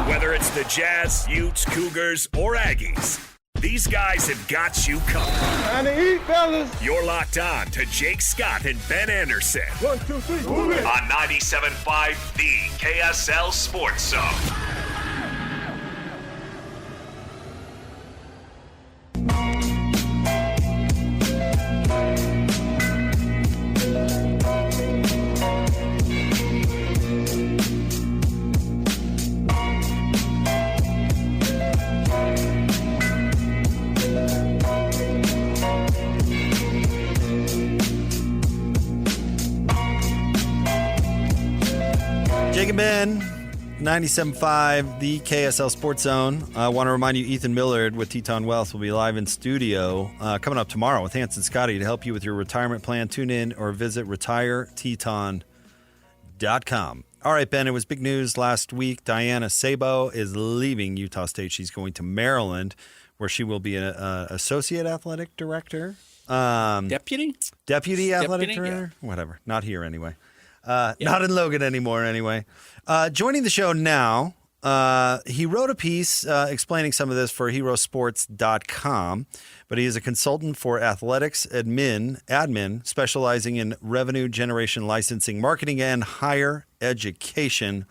Whether it's the Jazz, Utes, Cougars, or Aggies, these guys have got you covered. Time to eat, fellas. You're locked on to Jake Scott and Ben Anderson. 1, 2, 3, move it. On 97.5, the KSL Sports Zone. Jake and Ben, 97.5, the KSL Sports Zone. I want to remind you, Ethan Millard with Teton Wealth will be live in studio coming up tomorrow with Hans and Scotty to help you with your retirement plan. Tune in or visit retireteton.com. All right, Ben, it was big news last week. Diana Sabau is leaving Utah State. She's going to Maryland, where she will be an associate athletic director. Deputy Athletic director? Yeah. Whatever. Not here anyway. Not in Logan anymore, anyway. Joining the show now, he wrote a piece explaining some of this for herosports.com, but he is a consultant for athletics admin, specializing in revenue generation, licensing, marketing, and higher education.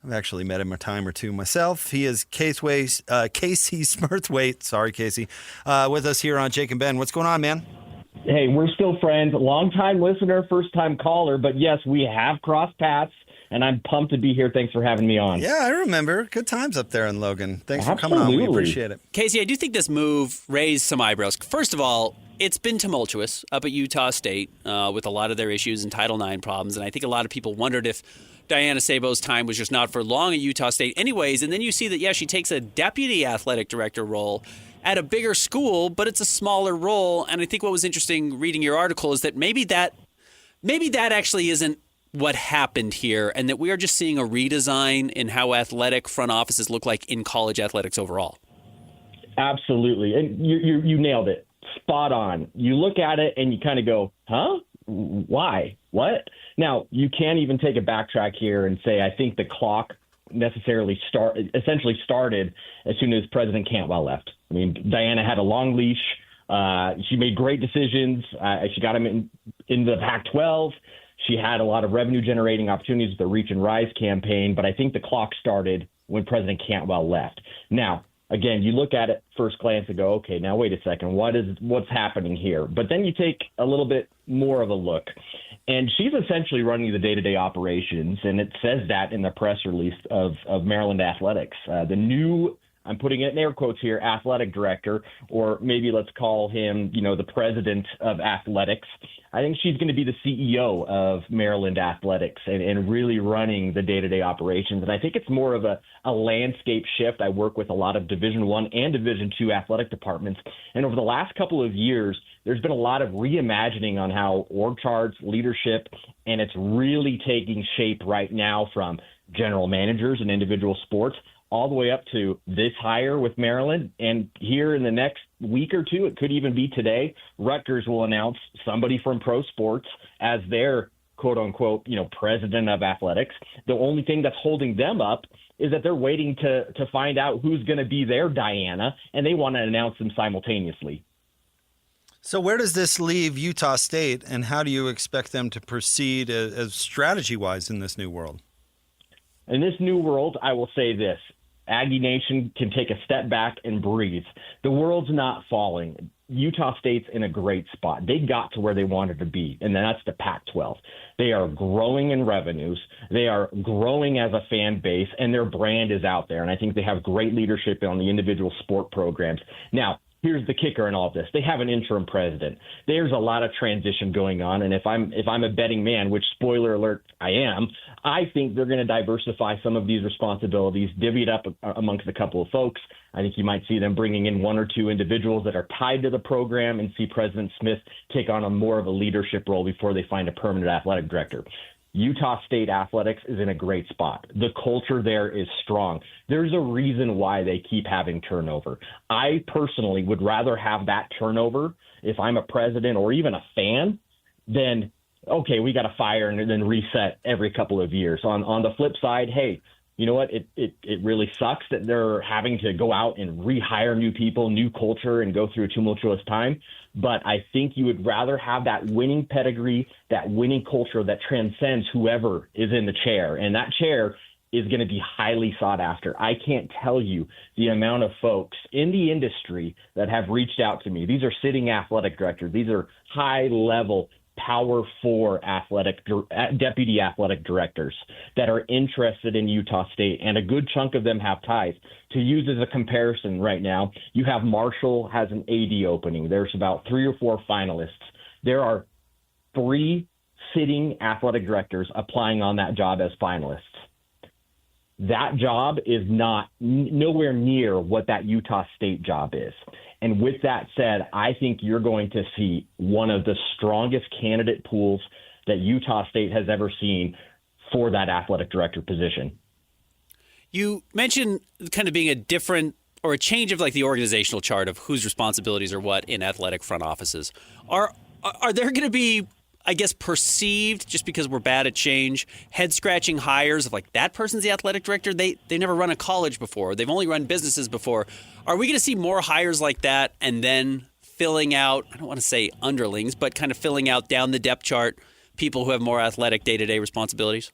I've actually met him a time or two myself. He is KC Smurthwaite. Sorry, Casey. With us here on Jake and Ben. What's going on, man? Hey, we're still friends. Long-time listener, first-time caller. But, yes, we have crossed paths, and I'm pumped to be here. Thanks for having me on. Yeah, I remember. Good times up there in Logan. Thanks for coming on. We appreciate it. Casey, I do think this move raised some eyebrows. First of all, it's been tumultuous up at Utah State with a lot of their issues and Title IX problems. And I think a lot of people wondered if Diana Sabau's time was just not for long at Utah State anyways. And then you see that, yeah, she takes a deputy athletic director role at a bigger school, but it's a smaller role. And I think what was interesting reading your article is that maybe that actually isn't what happened here, and that we are just seeing a redesign in how athletic front offices look like in college athletics overall. Absolutely. And you nailed it. Spot on. You look at it and you kind of go, huh? Why? What? Now, you can't even take a backtrack here and say, I think the clock essentially started as soon as President Cantwell left. I mean, Diana had a long leash. She made great decisions. She got him into the Pac-12. She had a lot of revenue-generating opportunities with the Reach and Rise campaign, but I think the clock started when President Cantwell left. Now, again, you look at it first glance and go, okay, now wait a second, what's happening here? But then you take a little bit more of a look, and she's essentially running the day-to-day operations, and it says that in the press release of Maryland Athletics. The new, I'm putting it in air quotes here, athletic director, or maybe let's call him, the president of athletics. I think she's going to be the CEO of Maryland Athletics and really running the day-to-day operations. And I think it's more of a landscape shift. I work with a lot of Division I and Division II athletic departments. And over the last couple of years, there's been a lot of reimagining on how org charts, leadership, and it's really taking shape right now from general managers and individual sports all the way up to this hire with Maryland. And here in the next week or two, it could even be today, Rutgers will announce somebody from pro sports as their quote unquote, president of athletics. The only thing that's holding them up is that they're waiting to find out who's going to be their Diana, and they want to announce them simultaneously. So where does this leave Utah State, and how do you expect them to proceed as strategy-wise in this new world? In this new world, I will say this. Aggie Nation can take a step back and breathe. The world's not falling. Utah State's in a great spot. They got to where they wanted to be, and that's the Pac-12. They are growing in revenues. They are growing as a fan base, and their brand is out there. And I think they have great leadership on the individual sport programs. Now, here's the kicker in all of this. They have an interim president. There's a lot of transition going on. And if I'm a betting man, which spoiler alert, I am, I think they're going to diversify some of these responsibilities, divvy it up amongst a couple of folks. I think you might see them bringing in one or two individuals that are tied to the program and see President Smith take on more of a leadership role before they find a permanent athletic director. Utah State athletics is in a great spot. The culture there is strong. There's a reason why they keep having turnover. I personally would rather have that turnover if I'm a president or even a fan than okay, we got to fire and then reset every couple of years. On the flip side, hey, you know what? It really sucks that they're having to go out and rehire new people, new culture, and go through a tumultuous time. But I think you would rather have that winning pedigree, that winning culture that transcends whoever is in the chair. And that chair is going to be highly sought after. I can't tell you the amount of folks in the industry that have reached out to me. These are sitting athletic directors. These are high-level Power 4 deputy athletic directors that are interested in Utah State, and a good chunk of them have ties. To use as a comparison right now, you have Marshall has an AD opening. There's about 3 or 4 finalists. There are 3 sitting athletic directors applying on that job as finalists. That job is nowhere near what that Utah State job is. And with that said, I think you're going to see one of the strongest candidate pools that Utah State has ever seen for that athletic director position. You mentioned kind of being a different or a change of like the organizational chart of whose responsibilities are what in athletic front offices. Are there going to be, I guess, perceived, just because we're bad at change, head-scratching hires of like, that person's the athletic director? They never run a college before. They've only run businesses before. Are we going to see more hires like that and then filling out, I don't want to say underlings, but kind of filling out down the depth chart people who have more athletic day-to-day responsibilities?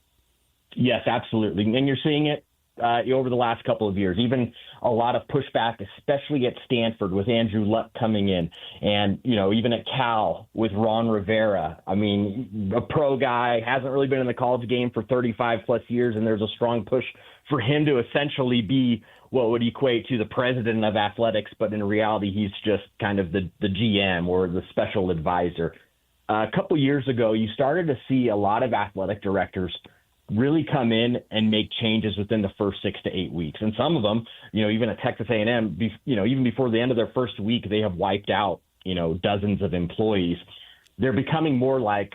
Yes, absolutely. And you're seeing it over the last couple of years, even a lot of pushback, especially at Stanford with Andrew Luck coming in, and, you know, even at Cal with Ron Rivera. I mean, a pro guy, hasn't really been in the college game for 35 plus years, and there's a strong push for him to essentially be what would equate to the president of athletics, but in reality, he's just kind of the GM or the special advisor. A couple years ago, you started to see a lot of athletic directors really come in and make changes within the first 6 to 8 weeks. And some of them, you know, even at Texas A&M, even before the end of their first week, they have wiped out, you know, dozens of employees. They're becoming more like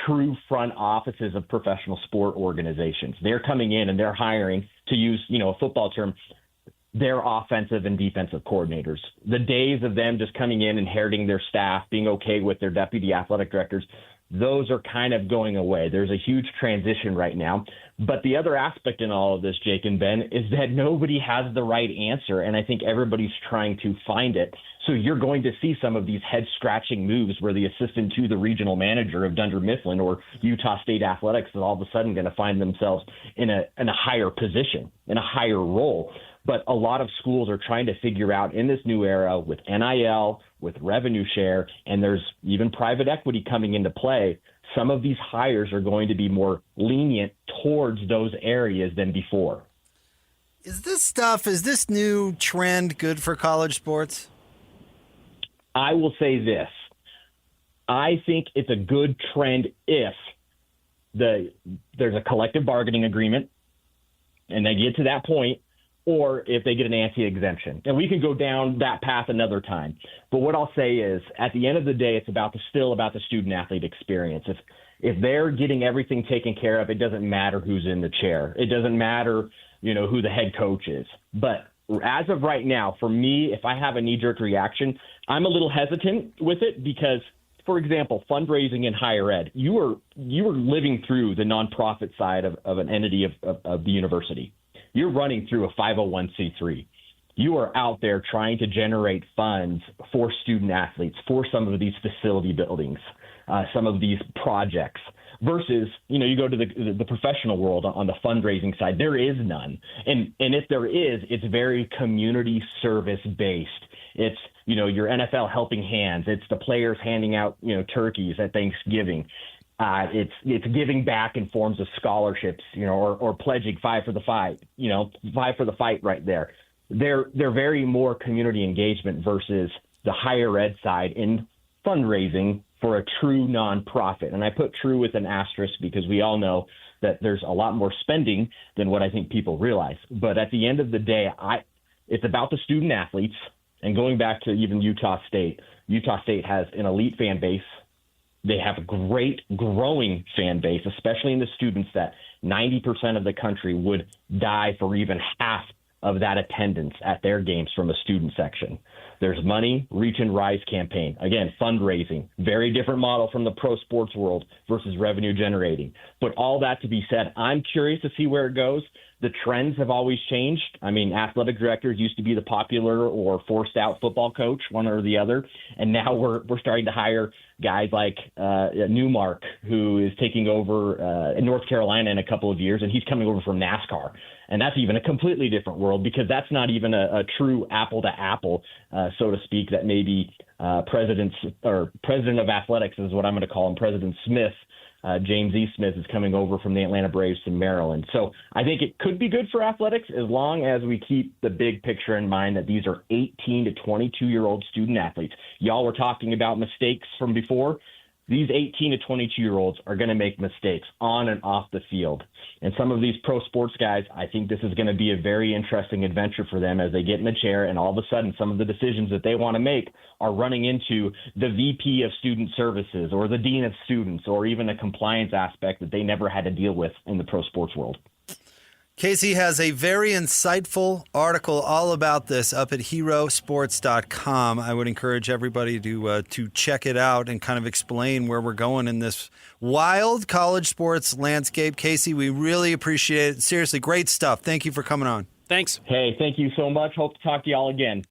true front offices of professional sport organizations. They're coming in and they're hiring, to use, you know, a football term, their offensive and defensive coordinators. The days of them just coming in, inheriting their staff, being okay with their deputy athletic directors, those are kind of going away. There's a huge transition right now. But the other aspect in all of this, Jake and Ben, is that nobody has the right answer, and I think everybody's trying to find it. So you're going to see some of these head-scratching moves where the assistant to the regional manager of Dunder Mifflin or Utah State Athletics is all of a sudden going to find themselves in a higher position, in a higher role. But a lot of schools are trying to figure out in this new era with NIL, with revenue share, and there's even private equity coming into play, some of these hires are going to be more lenient towards those areas than before. Is this new trend good for college sports? I will say this. I think it's a good trend if there's a collective bargaining agreement and they get to that point, or if they get an anti-exemption. And we can go down that path another time. But what I'll say is, at the end of the day, it's still about the student-athlete experience. If they're getting everything taken care of, it doesn't matter who's in the chair. It doesn't matter, you know, who the head coach is. But as of right now, for me, if I have a knee-jerk reaction, I'm a little hesitant with it because, for example, fundraising in higher ed, you are living through the nonprofit side of an entity of the university. You're running through a 501c3. You are out there trying to generate funds for student athletes, for some of these facility buildings, some of these projects, versus, you know, you go to the professional world on the fundraising side. There is none. And if there is, it's very community service based. It's, you know, your NFL helping hands. It's the players handing out, you know, turkeys at Thanksgiving. It's giving back in forms of scholarships, you know, or pledging 5 for the fight, you know, 5 for the fight right there. They're very more community engagement versus the higher ed side in fundraising for a true nonprofit. And I put true with an asterisk because we all know that there's a lot more spending than what I think people realize. But at the end of the day, it's about the student athletes. And going back to even Utah State has an elite fan base. They have a great growing fan base, especially in the students that 90% of the country would die for even half of that attendance at their games from a student section. There's money, reach and rise campaign. Again, fundraising, very different model from the pro sports world versus revenue generating. But all that to be said, I'm curious to see where it goes. The trends have always changed. I mean, athletic directors used to be the popular or forced out football coach, one or the other. And now we're starting to hire guys like Newmark, who is taking over in North Carolina in a couple of years, and he's coming over from NASCAR. And that's even a completely different world, because that's not even a true apple to apple, so to speak, that maybe president of athletics is what I'm going to call him, President Smith. James E. Smith is coming over from the Atlanta Braves to Maryland. So I think it could be good for athletics as long as we keep the big picture in mind that these are 18 to 22-year-old student athletes. Y'all were talking about mistakes from before. These 18 to 22-year-olds are going to make mistakes on and off the field. And some of these pro sports guys, I think this is going to be a very interesting adventure for them as they get in the chair, and all of a sudden some of the decisions that they want to make are running into the VP of Student Services or the Dean of Students or even a compliance aspect that they never had to deal with in the pro sports world. Casey has a very insightful article all about this up at herosports.com. I would encourage everybody to check it out and kind of explain where we're going in this wild college sports landscape. Casey, we really appreciate it. Seriously, great stuff. Thank you for coming on. Thanks. Hey, thank you so much. Hope to talk to y'all again.